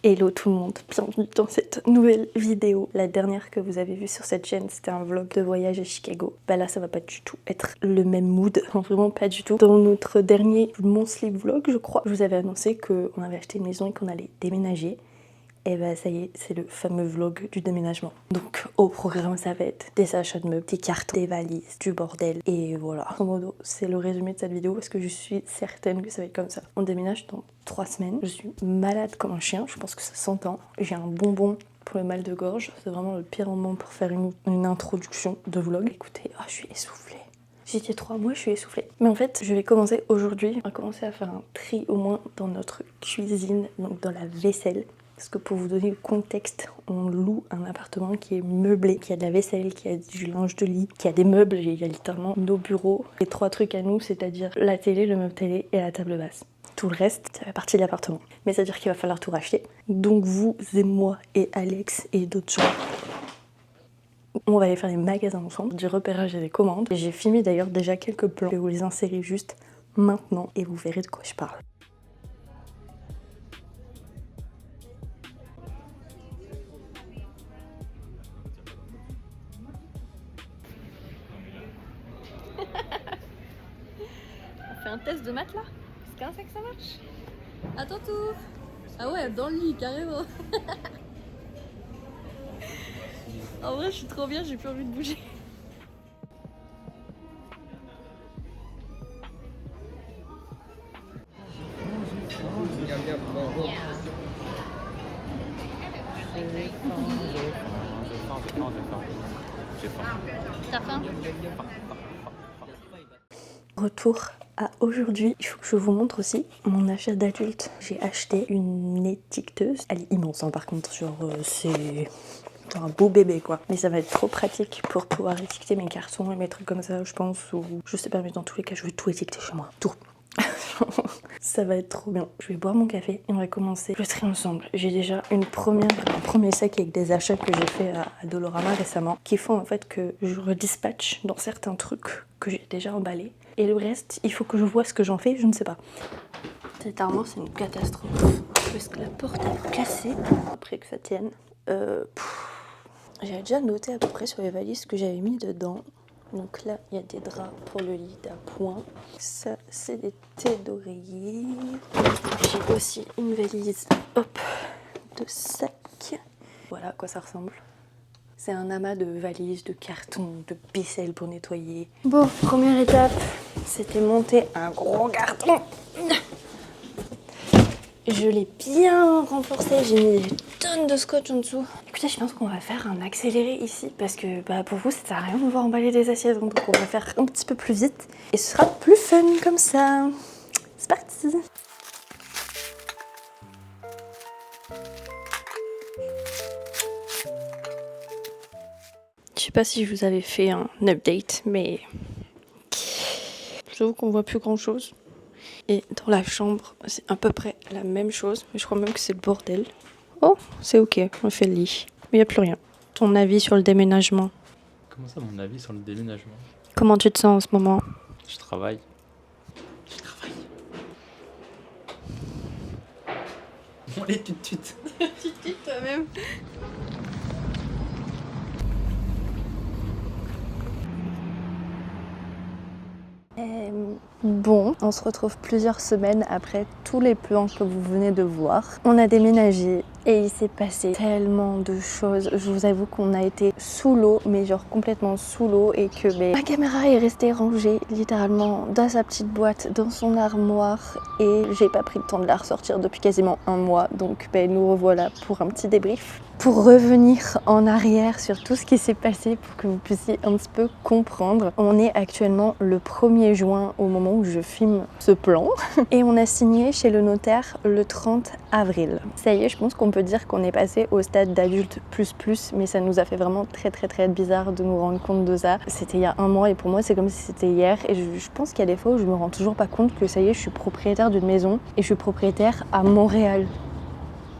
Hello tout le monde, bienvenue dans cette nouvelle vidéo. La dernière que vous avez vue sur cette chaîne, c'était un vlog de voyage à Chicago. Bah là, ça va pas du tout être le même mood, non, vraiment pas du tout. Dans notre dernier Mon Sleep vlog, je crois, je vous avais annoncé qu'on avait acheté une maison et qu'on allait déménager. Et bah ça y est, c'est le fameux vlog du déménagement. Donc au programme, ça va être des achats de meubles, des cartons, des valises, du bordel. Et voilà, en modo, c'est le résumé de cette vidéo parce que je suis certaine que ça va être comme ça. On déménage dans 3 semaines. Je suis malade comme un chien, je pense que ça s'entend. J'ai un bonbon pour le mal de gorge. C'est vraiment le pire moment pour faire une introduction de vlog. Écoutez, je suis essoufflée. J'y étais 3 mois, je suis essoufflée. Mais en fait, je vais commencer aujourd'hui. On va commencer à faire un tri au moins dans notre cuisine, donc dans la vaisselle. Parce que pour vous donner le contexte, on loue un appartement qui est meublé, qui a de la vaisselle, qui a du linge de lit, qui a des meubles, il y a littéralement nos bureaux. Les 3 trucs à nous, c'est-à-dire la télé, le meuble télé et la table basse. Tout le reste, ça fait partie de l'appartement. Mais ça veut dire qu'il va falloir tout racheter. Donc vous et moi et Alex et d'autres gens, on va aller faire des magasins ensemble, du repérage et des commandes. J'ai filmé d'ailleurs déjà quelques plans. Je vais vous les insérer juste maintenant et vous verrez de quoi je parle. On fait un test de matelas? C'est comme ça que ça marche? Attends tout. Ah ouais, dans le lit, carrément. En vrai, je suis trop bien, j'ai plus envie de bouger. T'as faim? Retour à aujourd'hui, il faut que je vous montre aussi mon achat d'adulte. J'ai acheté une étiqueteuse. Elle est immense hein, par contre, genre c'est un beau bébé quoi. Mais ça va être trop pratique pour pouvoir étiqueter mes cartons et mes trucs comme ça je pense. Ou je sais pas, mais dans tous les cas je veux tout étiqueter chez moi. Tout. Ça va être trop bien. Je vais boire mon café et on va commencer le tri ensemble. J'ai déjà un premier sac avec des achats que j'ai fait à Dolorama récemment qui font en fait que je redispatche dans certains trucs que j'ai déjà emballés. Et le reste, il faut que je vois ce que j'en fais, je ne sais pas. Cette armoire, c'est une catastrophe. Parce que la porte est cassée. Après que ça tienne. J'avais déjà noté à peu près sur les valises ce que j'avais mis dedans. Donc là, il y a des draps pour le lit d'appoint. Ça, c'est des thés d'oreiller. J'ai aussi une valise, de sac. Voilà à quoi ça ressemble. C'est un amas de valises, de cartons, de ficelles pour nettoyer. Bon, première étape, c'était monter un gros carton. Je l'ai bien renforcé, j'ai mis des tonnes de scotch en dessous. Écoutez, je pense qu'on va faire un accéléré ici parce que pour vous, ça sert à rien de voir emballer des assiettes. Donc on va faire un petit peu plus vite et ce sera plus fun comme ça. C'est parti! Je sais pas si je vous avais fait un update, mais j'avoue qu'on voit plus grand chose. Et dans la chambre, c'est à peu près la même chose, mais je crois même que c'est le bordel. Oh, c'est ok, on fait le lit. Mais il n'y a plus rien. Ton avis sur le déménagement? Comment ça, mon avis sur le déménagement? Comment tu te sens en ce moment? Je travaille. On les tut. Tu toi-même. Bon, on se retrouve plusieurs semaines après tous les plans que vous venez de voir. On a déménagé et il s'est passé tellement de choses. Je vous avoue qu'on a été sous l'eau, mais genre complètement sous l'eau et que ma caméra est restée rangée littéralement dans sa petite boîte, dans son armoire et j'ai pas pris le temps de la ressortir depuis quasiment un mois. Donc nous revoilà pour un petit débrief. Pour revenir en arrière sur tout ce qui s'est passé pour que vous puissiez un petit peu comprendre, on est actuellement le 1er juin au moment où je filme ce plan et on a signé chez le notaire le 30 avril. Ça y est, je pense qu'on peut dire qu'on est passé au stade d'adulte plus, mais ça nous a fait vraiment très bizarre de nous rendre compte de ça. C'était il y a un mois et pour moi c'est comme si c'était hier et je pense qu'il y a des fois où je me rends toujours pas compte que ça y est, je suis propriétaire d'une maison et je suis propriétaire à Montréal.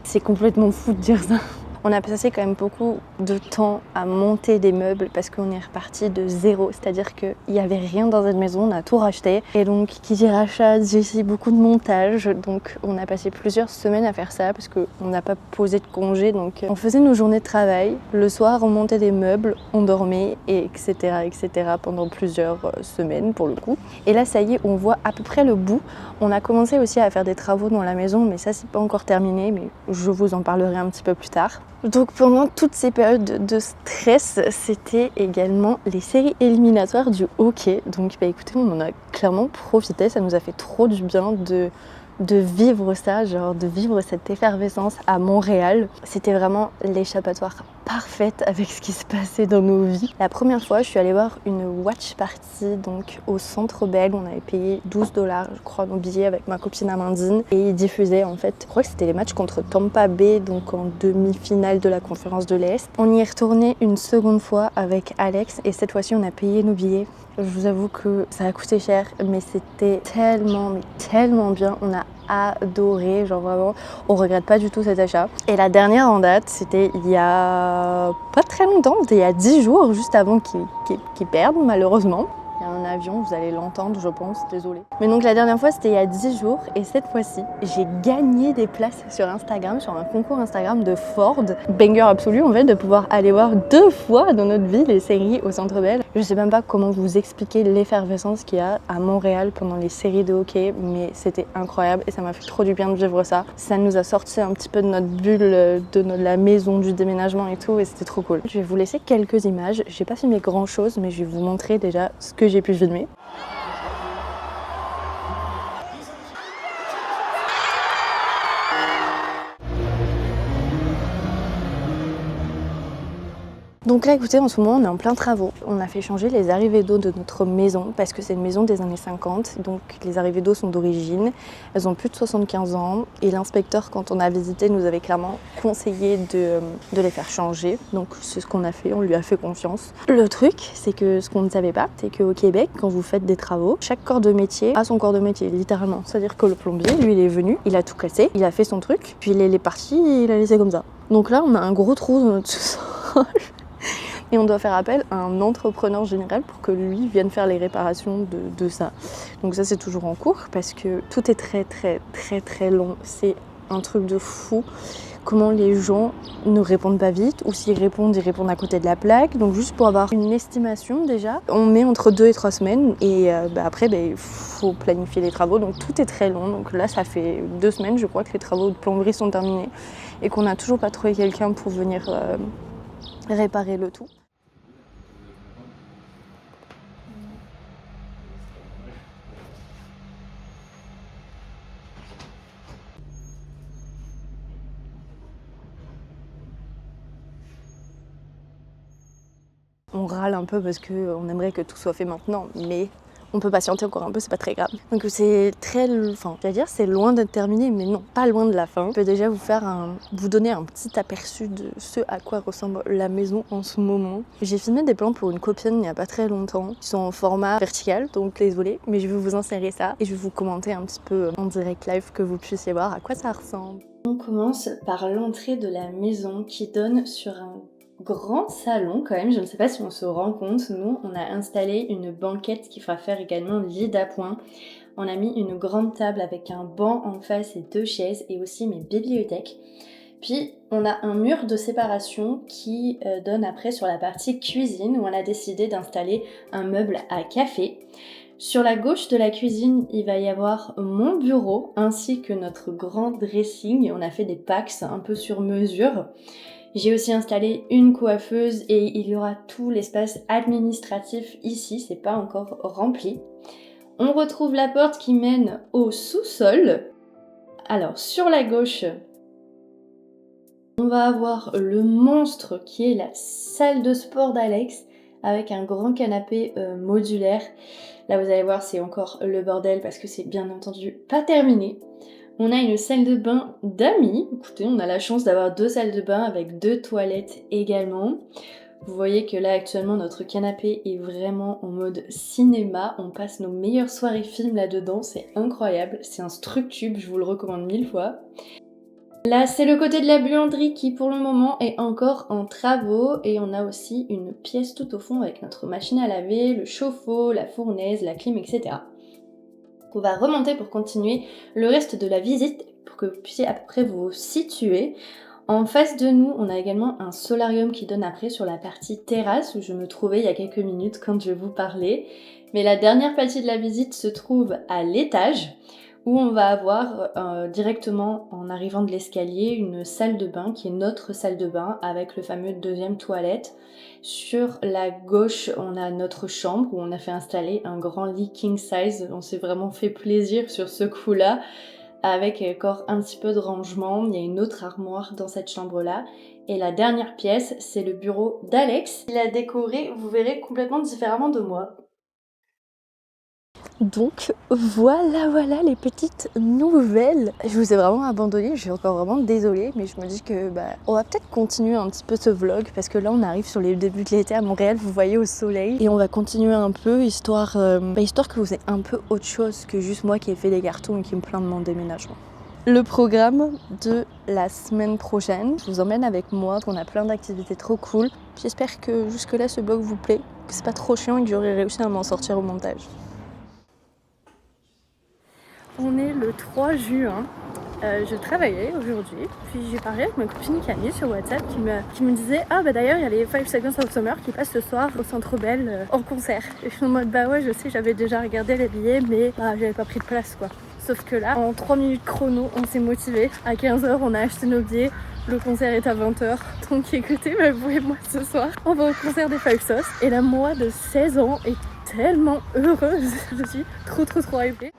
C'est complètement fou de dire ça. On a passé quand même beaucoup de temps à monter des meubles parce qu'on est reparti de zéro, c'est-à-dire qu'il n'y avait rien dans cette maison, on a tout racheté. Et donc, qui dit rachat, dit aussi beaucoup de montage. Donc, on a passé plusieurs semaines à faire ça parce qu'on n'a pas posé de congé. Donc, on faisait nos journées de travail. Le soir, on montait des meubles, on dormait, et etc., etc. pendant plusieurs semaines pour le coup. Et là, ça y est, on voit à peu près le bout. On a commencé aussi à faire des travaux dans la maison, mais ça, c'est pas encore terminé, mais je vous en parlerai un petit peu plus tard. Donc pendant toutes ces périodes de stress, c'était également les séries éliminatoires du hockey. Donc bah écoutez, on en a clairement profité, ça nous a fait trop du bien de vivre ça, genre de vivre cette effervescence à Montréal. C'était vraiment l'échappatoire parfaite avec ce qui se passait dans nos vies. La première fois, je suis allée voir une watch party donc au Centre Bell. On avait payé 12 $, je crois, nos billets avec ma copine Amandine. Et ils diffusaient en fait, je crois que c'était les matchs contre Tampa Bay, donc en demi-finale de la conférence de l'Est. On y est retourné une seconde fois avec Alex et cette fois-ci, on a payé nos billets. Je vous avoue que ça a coûté cher, mais c'était tellement bien. On a adoré, genre vraiment, on regrette pas du tout cet achat. Et la dernière en date, c'était il y a pas très longtemps, c'était il y a 10 jours, juste avant qu'ils perdent malheureusement. Il y a un avion, vous allez l'entendre je pense, désolée. Mais donc la dernière fois c'était il y a 10 jours et cette fois-ci j'ai gagné des places sur Instagram, sur un concours Instagram de Ford. Banger absolu en fait de pouvoir aller voir 2 fois dans notre vie les séries au Centre Bell. Je sais même pas comment vous expliquer l'effervescence qu'il y a à Montréal pendant les séries de hockey, mais c'était incroyable et ça m'a fait trop du bien de vivre ça. Ça nous a sorti un petit peu de notre bulle, la maison, du déménagement et tout et c'était trop cool. Je vais vous laisser quelques images, j'ai pas filmé grand chose mais je vais vous montrer déjà ce que j'ai pu filmer. Donc là, écoutez, en ce moment, on est en plein travaux. On a fait changer les arrivées d'eau de notre maison parce que c'est une maison des années 50. Donc les arrivées d'eau sont d'origine. Elles ont plus de 75 ans. Et l'inspecteur, quand on a visité, nous avait clairement conseillé de les faire changer. Donc c'est ce qu'on a fait, on lui a fait confiance. Le truc, c'est que ce qu'on ne savait pas, c'est qu'au Québec, quand vous faites des travaux, chaque corps de métier a son corps de métier, littéralement. C'est-à-dire que le plombier, lui, il est venu, il a tout cassé, il a fait son truc, puis il est parti et il a laissé comme ça. Donc là, on a un gros trou dans notre sous-sol. Et on doit faire appel à un entrepreneur général pour que lui vienne faire les réparations de ça. Donc ça c'est toujours en cours parce que tout est très long. C'est un truc de fou comment les gens ne répondent pas vite ou s'ils répondent, ils répondent à côté de la plaque. Donc juste pour avoir une estimation déjà, on met entre 2 et 3 semaines et après il faut planifier les travaux. Donc tout est très long. Donc là ça fait 2 semaines je crois que les travaux de plomberie sont terminés et qu'on n'a toujours pas trouvé quelqu'un pour venir réparer le tout. On râle un peu parce qu'on aimerait que tout soit fait maintenant, mais on peut patienter encore un peu, c'est pas très grave. Donc c'est j'allais dire c'est loin d'être terminé, mais non, pas loin de la fin. Je peux déjà vous donner un petit aperçu de ce à quoi ressemble la maison en ce moment. J'ai filmé des plans pour une copine il n'y a pas très longtemps, qui sont en format vertical, donc désolée, mais je vais vous insérer ça et je vais vous commenter un petit peu en direct live que vous puissiez voir à quoi ça ressemble. On commence par l'entrée de la maison qui donne sur un grand salon quand même, je ne sais pas si on se rend compte, nous on a installé une banquette qui fera faire également lit d'appoint. On a mis une grande table avec un banc en face et 2 chaises et aussi mes bibliothèques. Puis on a un mur de séparation qui donne après sur la partie cuisine où on a décidé d'installer un meuble à café. Sur la gauche de la cuisine, il va y avoir mon bureau ainsi que notre grand dressing. On a fait des packs un peu sur mesure. J'ai aussi installé une coiffeuse et il y aura tout l'espace administratif ici, c'est pas encore rempli. On retrouve la porte qui mène au sous-sol. Alors sur la gauche, on va avoir le monstre qui est la salle de sport d'Alex avec un grand canapé modulaire. Là vous allez voir c'est encore le bordel parce que c'est bien entendu pas terminé. On a une salle de bain d'amis. Écoutez, on a la chance d'avoir 2 salles de bain avec 2 toilettes également. Vous voyez que là actuellement notre canapé est vraiment en mode cinéma. On passe nos meilleures soirées films là-dedans, c'est incroyable. C'est un structube, je vous le recommande 1000 fois. Là, c'est le côté de la buanderie qui, pour le moment, est encore en travaux. Et on a aussi une pièce tout au fond avec notre machine à laver, le chauffe-eau, la fournaise, la clim, etc. On va remonter pour continuer le reste de la visite pour que vous puissiez à peu près vous situer. En face de nous, on a également un solarium qui donne après sur la partie terrasse où je me trouvais il y a quelques minutes quand je vous parlais. Mais la dernière partie de la visite se trouve à l'étage où on va avoir directement en arrivant de l'escalier une salle de bain qui est notre salle de bain avec le fameux deuxième toilette. Sur la gauche, on a notre chambre où on a fait installer un grand lit king size. On s'est vraiment fait plaisir sur ce coup-là. Avec encore un petit peu de rangement, il y a une autre armoire dans cette chambre-là. Et la dernière pièce, c'est le bureau d'Alex. Il a décoré, vous verrez, complètement différemment de moi. Donc voilà les petites nouvelles. Je vous ai vraiment abandonné, je suis encore vraiment désolée, mais je me dis que on va peut-être continuer un petit peu ce vlog parce que là on arrive sur les débuts de l'été à Montréal, vous voyez au soleil, et on va continuer un peu histoire que vous ayez un peu autre chose que juste moi qui ai fait des cartons et qui me plains de mon déménagement. Le programme de la semaine prochaine, je vous emmène avec moi, on a plein d'activités trop cool. J'espère que jusque là ce vlog vous plaît, que c'est pas trop chiant et que j'aurai réussi à m'en sortir au montage. On est le 3 juin, je travaillais aujourd'hui, puis j'ai parlé avec ma copine Camille sur WhatsApp qui me disait « Ah bah d'ailleurs il y a les 5 Seconds of Summer qui passent ce soir au Centre Bell en concert ». Et je suis en mode « Bah ouais je sais, j'avais déjà regardé les billets mais j'avais pas pris de place quoi ». Sauf que là, en 3 minutes chrono, on s'est motivé. À 15h, on a acheté nos billets. Le concert est à 20h. Donc écoutez, vous et moi ce soir, on va au concert des Five Sauce. Et là, moi de 16 ans est tellement heureuse. Je suis trop hypée.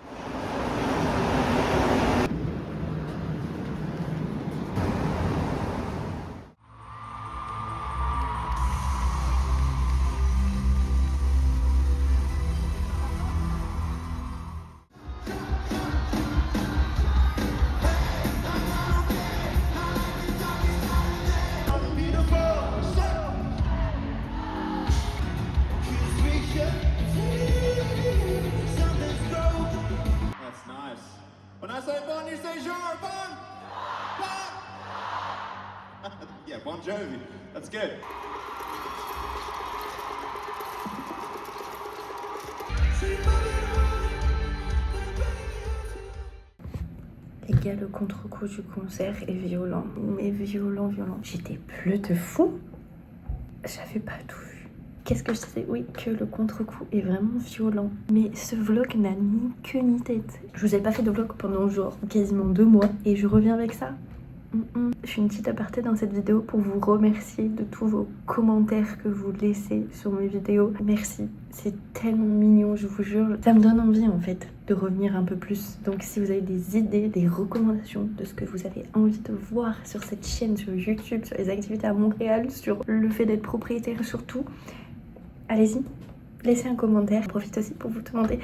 When I say bon, you say genre, bon! Bon! Yeah, Bon Jovi. That's good. Les gars, le contre-coup du concert est violent. Mais violent. J'étais bleu de fou. J'avais pas tout vu. Qu'est-ce que je disais? Oui, que le contre-coup est vraiment violent. Mais ce vlog n'a ni queue ni tête. Je vous ai pas fait de vlog pendant genre quasiment 2 mois. Et je reviens avec ça. Je fais une petite aparté dans cette vidéo pour vous remercier de tous vos commentaires que vous laissez sur mes vidéos. Merci, c'est tellement mignon, je vous jure. Ça me donne envie en fait de revenir un peu plus. Donc si vous avez des idées, des recommandations de ce que vous avez envie de voir sur cette chaîne, sur YouTube, sur les activités à Montréal, sur le fait d'être propriétaire surtout, allez-y, laissez un commentaire. Je profite aussi pour vous demander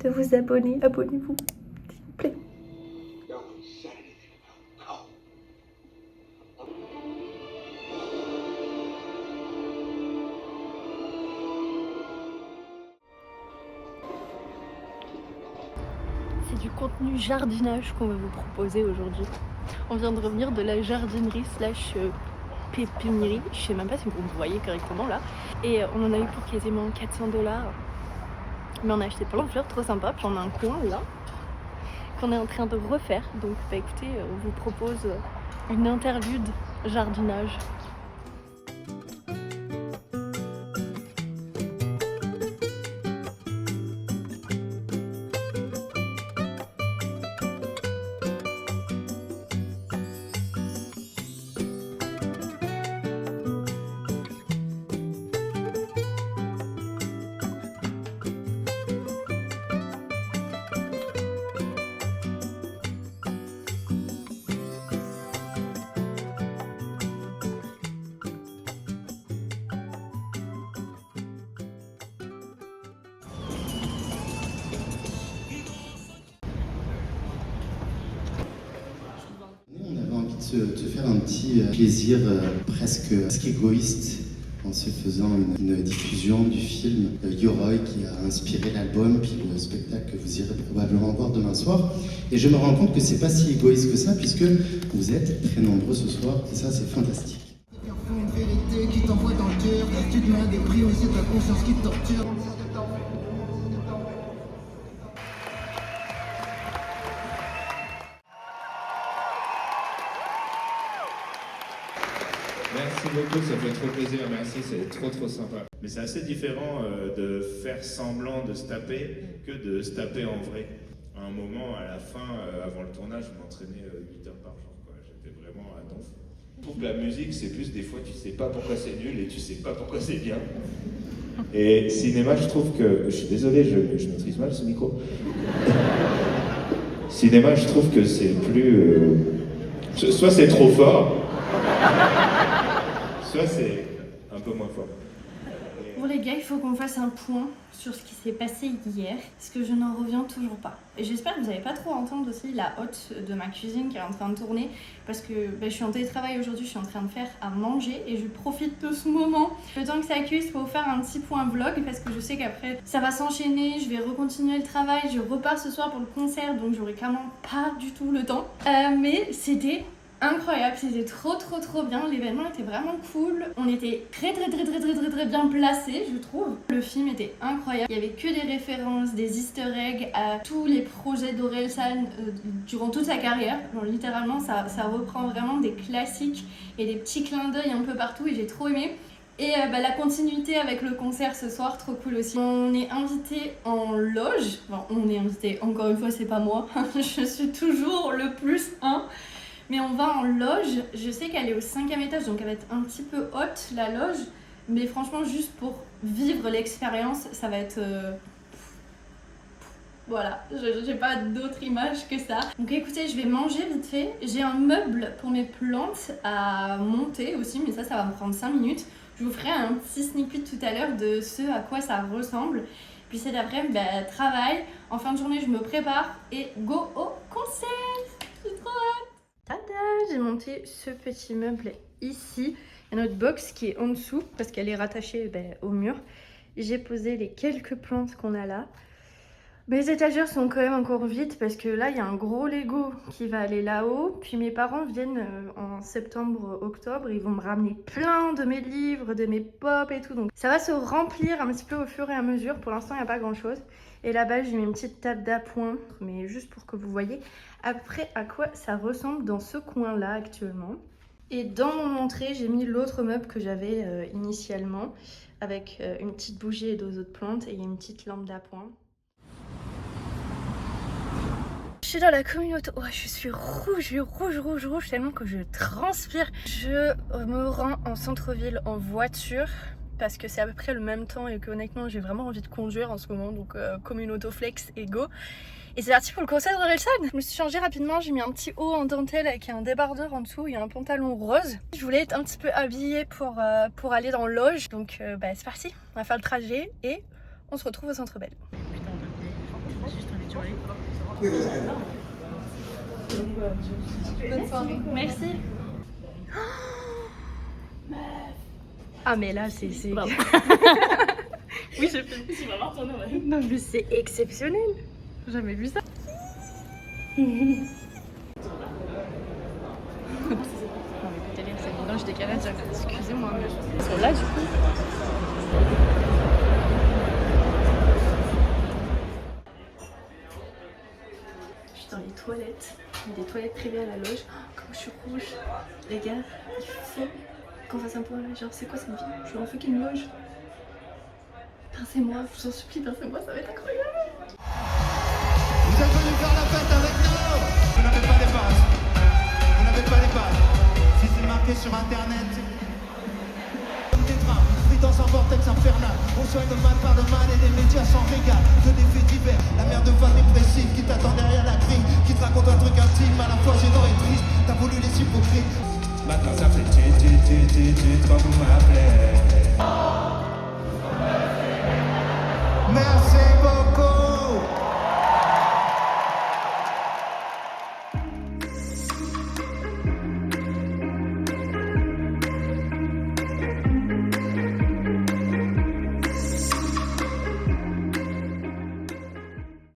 de vous abonner. Abonnez-vous, s'il vous plaît. C'est du contenu jardinage qu'on va vous proposer aujourd'hui. On vient de revenir de la jardinerie slash pépinière. Je sais même pas si vous me voyez correctement là. Et on en a eu pour quasiment 400 $. Mais on a acheté plein de fleurs trop sympas. Puis on a un coin là qu'on est en train de refaire. Donc écoutez, on vous propose une interlude jardinage. Se faire un petit plaisir presque égoïste en se faisant une diffusion du film Yoroi qui a inspiré l'album, puis le spectacle que vous irez probablement voir demain soir. Et je me rends compte que c'est pas si égoïste que ça, puisque vous êtes très nombreux ce soir, et ça c'est fantastique. Une vérité qui t'envoie dans le cœur, tu te mets à des prix où c'est ta conscience qui te torture. Merci beaucoup, ça fait trop plaisir, merci, c'est trop sympa. Mais c'est assez différent de faire semblant de se taper que de se taper en vrai. À un moment, à la fin, avant le tournage, je m'entraînais 8 heures par jour, quoi. J'étais vraiment à donf. Je trouve que la musique, c'est plus des fois, tu sais pas pourquoi c'est nul et tu sais pas pourquoi c'est bien. Et cinéma, je trouve que... Je suis désolé, je maîtrise mal ce micro. Cinéma, je trouve que c'est plus... soit c'est trop fort, soit c'est un peu moins fort. Bon les gars, il faut qu'on fasse un point sur ce qui s'est passé hier, parce que je n'en reviens toujours pas. Et j'espère que vous n'allez pas trop entendre aussi la hotte de ma cuisine qui est en train de tourner, parce que je suis en télétravail aujourd'hui, je suis en train de faire à manger et je profite de ce moment. Le temps que ça cuise pour vous faire un petit point vlog, parce que je sais qu'après ça va s'enchaîner, je vais recontinuer le travail, je repars ce soir pour le concert, donc j'aurai clairement pas du tout le temps. Mais c'était incroyable, c'était trop bien, l'événement était vraiment cool, on était très bien placés je trouve. Le film était incroyable, il y avait que des références, des easter eggs à tous les projets d'Orelsan durant toute sa carrière. Bon, littéralement ça reprend vraiment des classiques et des petits clins d'œil un peu partout et j'ai trop aimé. Et la continuité avec le concert ce soir, trop cool aussi. On est invité en loge, enfin on est invité, encore une fois c'est pas moi, je suis toujours le plus 1. Mais on va en loge, je sais qu'elle est au 5e étage, donc elle va être un petit peu haute la loge. Mais franchement, juste pour vivre l'expérience, ça va être... Voilà, j'ai pas d'autre image que ça. Donc écoutez, je vais manger vite fait. J'ai un meuble pour mes plantes à monter aussi, mais ça va me prendre 5 minutes. Je vous ferai un petit sneak peek tout à l'heure de ce à quoi ça ressemble. Puis cet après-midi, travail. En fin de journée, je me prépare et go au concert. J'ai trop hâte. Tada, j'ai monté ce petit meuble ici. Il y a notre box qui est en dessous parce qu'elle est rattachée au mur. J'ai posé les quelques plantes qu'on a là. Les étagères sont quand même encore vides parce que là il y a un gros Lego qui va aller là-haut. Puis mes parents viennent en septembre-octobre, ils vont me ramener plein de mes livres, de mes pop et tout. Donc ça va se remplir un petit peu au fur et à mesure. Pour l'instant il n'y a pas grand chose. Et là-bas j'ai mis une petite table d'appoint, mais juste pour que vous voyez après à quoi ça ressemble dans ce coin-là actuellement. Et dans mon entrée j'ai mis l'autre meuble que j'avais initialement avec une petite bougie et 2 autres plantes et il y a une petite lampe d'appoint. Je suis dans la communauté, oh, je suis rouge tellement que je transpire. Je me rends en centre-ville en voiture parce que c'est à peu près le même temps et que honnêtement j'ai vraiment envie de conduire en ce moment, donc communauto flex et go. Et c'est parti pour le concert d'Orelsan. Je me suis changée rapidement, j'ai mis un petit haut en dentelle avec un débardeur en dessous et un pantalon rose. Je voulais être un petit peu habillée pour aller dans loge, donc c'est parti, on va faire le trajet et on se retrouve au Centre Bell. Merci. Ah mais là c'est... Oui je fais... Tu vas voir ton nom. Non mais c'est exceptionnel. J'ai jamais vu ça. Non mais écoutez, c'est bon, je décale direct. Excusez-moi mais ils sont là du coup. Dans les toilettes, il y a des toilettes privées à la loge. Oh, comme je suis rouge, les gars, il faut qu'on fasse un point là. Genre, c'est quoi cette vie? Je veux en fucking loge. Pincez-moi, je vous en supplie, pincez-moi, ça va être incroyable. Vous êtes venus faire la fête avec nous. Vous n'avez pas les bases. Vous n'avez pas les bases. Si c'est marqué sur internet, comme des trains, pris dans un vortex infernal. On soigne le mal par le mal et les médias s'en régalent. Que des faits divers, la mère de femme dépressive qui t'attend derrière la grille, qui te raconte un truc intime à la fois gênant et triste. T'as voulu les hypocrites. Maintenant ça fait quand vous m'appelez.